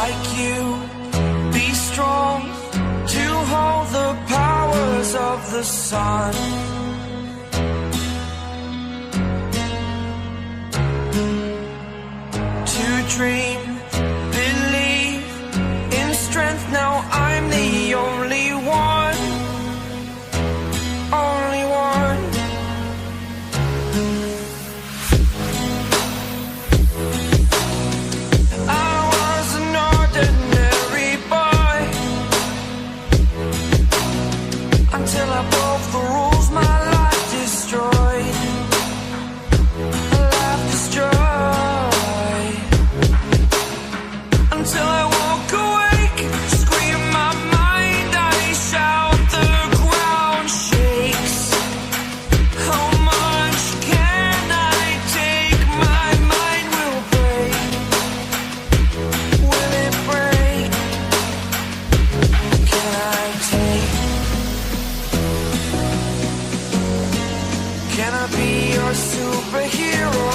like you, be strong to hold the powers of the sun. To dream, believe in strength, now I'm the only one, only one. I was an ordinary boy until I broke the rules, my life destroyed, a life destroyed. Until I walk awake, scream my mind, I shout, the ground shakes. How much can I take? My mind will break. Will it break? Can I take? Can I be your superhero?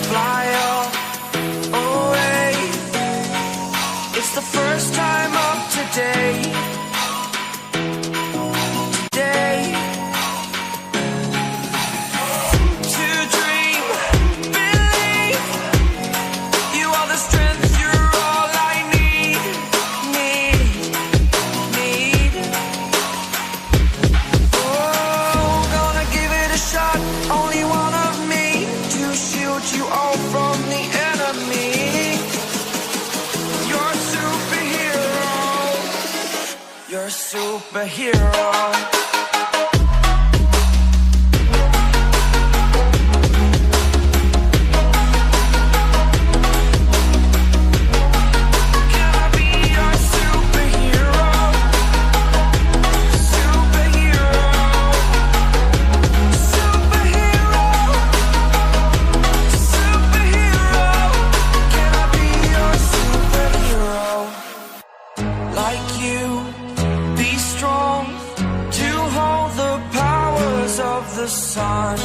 Fly away. It's the first time of today. Today. To dream, believe. You are the strength, you're all I need. Oh, gonna give it a shot. Only one of me to shield you all from the enemy. You're a superhero. You're a superhero. Can I be your superhero? Superhero. Superhero. Superhero. Can I be your superhero? Like you, be strong to hold the powers of the sun.